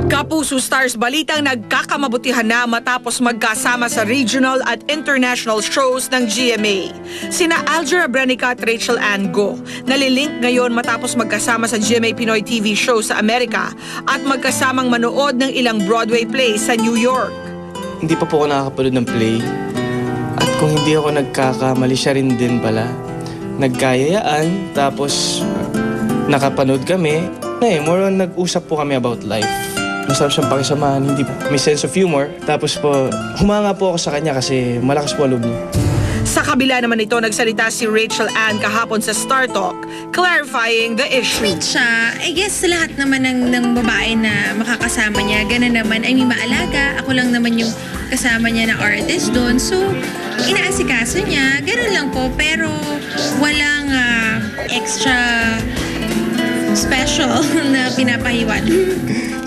Kapuso Stars balitang nagkakamabutihan na matapos magkasama sa regional at international shows ng GMA. Sina Alger Abrenica at Rachel Ann Go nalilink ngayon matapos magkasama sa GMA Pinoy TV show sa Amerika at magkasamang manood ng ilang Broadway plays sa New York. Hindi pa po ako nakakapanood ng play. At kung hindi ako nagkakamali, siya rin din pala. Nagkayayaan, tapos nakapanood kami. More on nag-usap po kami about life. Masarap siyang pakisamahan, hindi ba? May sense of humor. Tapos po, humanga po ako sa kanya kasi malakas po ang loob niya. Sa kabila naman ito, nagsalita si Rachel Ann kahapon sa Star Talk, clarifying the issue. Sweet siya. I guess lahat naman ng babae na makakasama niya, gano'n naman, ay may maalaga. Ako lang naman yung kasama niya na artist doon. So, inaasikaso niya. Gano'n lang po. Pero walang extra special na pinapahiwan.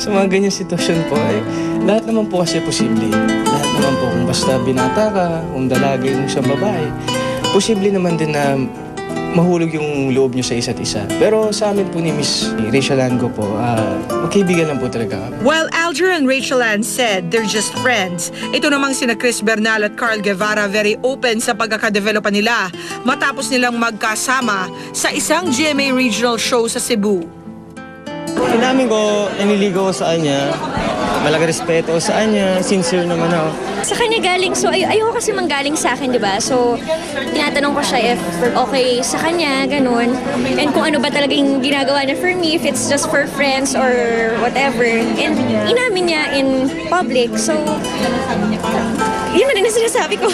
Sa mga ganyang sitwasyon po, lahat naman po kasi posible. Lahat naman po, kung basta binata ka, kung dalaga yung isang babae, posible naman din na mahulog yung loob nyo sa isa't isa. Pero sa amin po ni Miss Rachel Ann Go po, magkaibigan lang po talaga kami. While Alger and Rachel Ann said they're just friends, ito namang sina Chris Bernal at Carl Guevara very open sa pagkakadevelopan nila matapos nilang magkasama sa isang GMA regional show sa Cebu. Inamin ko, naniligaw ko sa kanya. Malaking respeto sa kanya, sincere naman ako. Sa kanya galing, so ayoko kasi manggaling sa akin, di ba? So, tinatanong ko siya if okay sa kanya, ganun. And kung ano ba talagang ginagawa niya for me, if it's just for friends or whatever. And inamin niya in public, so yun na rin ang sinasabi ko.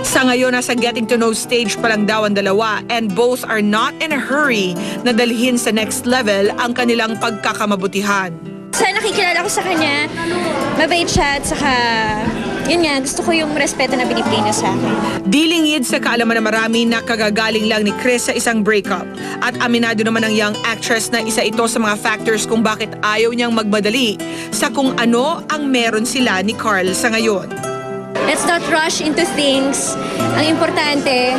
Sa ngayon, nasa getting to know stage pa lang daw ang dalawa and both are not in a hurry na dalhin sa next level ang kanilang pagkakamabutihan. Sa nakikilala ko sa kanya, mabait siya at saka, yun nga, gusto ko yung respeto na binibigay niya sa akin. Dilingid sa kaalaman na marami na kagagaling lang ni Chris sa isang breakup. At aminado naman ang young actress na isa ito sa mga factors kung bakit ayaw niyang magmadali sa kung ano ang meron sila ni Carl sa ngayon. Let's not rush into things. Ang importante,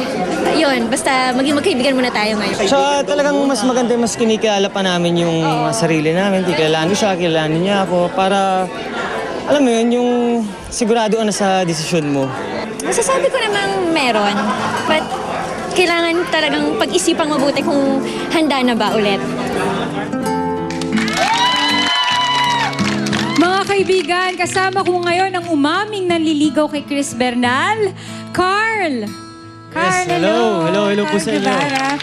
yun, basta maging magkaibigan muna tayo ngayon. Siya talagang mas maganda, mas kinikilala pa namin yung sarili namin. Kilalanin siya, kilalanin niya ako para, alam mo yun, yung sigurado ka na sa desisyon mo. Masasabi ko namang meron. But kailangan talagang pag-isipang mabuti kung handa na ba ulit. Mga kaibigan, kasama ko ngayon ang umaming nanliligaw kay Chris Bernal, Carl. Carl, Yes, hello. Hello po Carl sa inyo. Guevara.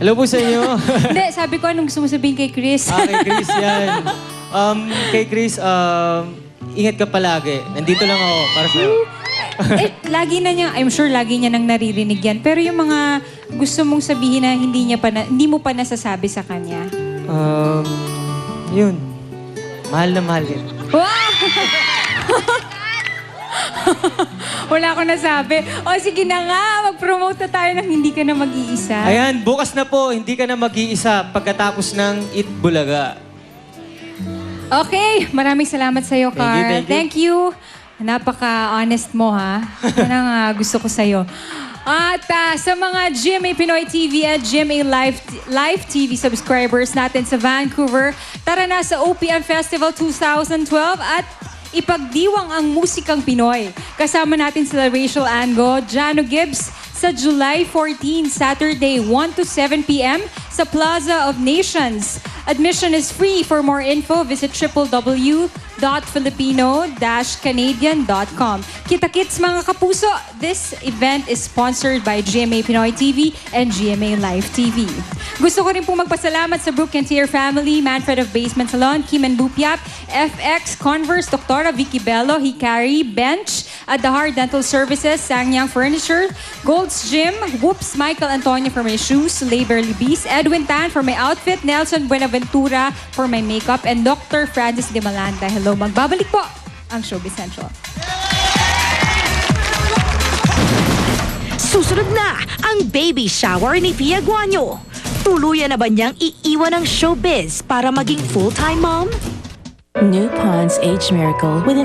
Hello po sa inyo. Hindi, sabi ko anong gusto mo sabihin kay Chris. Kay Chris yan. Kay Chris, ingat ka palagi. Nandito lang ako para sa'yo. Lagi na niya, I'm sure lagi niya nang naririnig yan. Pero yung mga gusto mong sabihin na hindi mo pa nasasabi sa kanya. Yun. Mahal na mahal yun. Wow! Wala akong nasabi. O sige na nga, mag-promote na tayo ng hindi ka na mag-iisa. Ayan, bukas na po, hindi ka na mag-iisa pagkatapos ng Eat Bulaga. Okay, maraming salamat sa iyo, Carl. Thank you. Napaka-honest mo, ha? Yan ang gusto ko sa iyo. At sa mga GMA Pinoy TV at GMA Live TV subscribers natin sa Vancouver, tara na sa OPM Festival 2012 at ipagdiwang ang musikang Pinoy. Kasama natin sila Rachel Ann Go, Jano Gibbs sa July 14, Saturday, 1 to 7 p.m. sa Plaza of Nations. Admission is free. For more info, visit www.filipino-canadian.com. Kita-kits mga kapuso, this event is sponsored by GMA Pinoy TV and GMA Live TV. Gusto ko rin po magpasalamat sa Brooke and Tier family, Manfred of Basement Salon, Kim and Bupiap, FX, Converse, Doktora Vicky Bello, Hikari, Bench, at The Heart Dental Services, Sangyang Furniture, Gold's Gym, Whoops, Michael Antonio for my shoes, Labor Libis, Edwin Tan for my outfit, Nelson Buenaventura for my makeup, and Dr. Francis De Malanta. Hello, magbabalik po ang Showbiz Central. Susunod na ang baby shower ni Pia Guanyo. Tuluyan na ba niyang iiwan ang showbiz para maging full-time mom? New Pond's Age Miracle with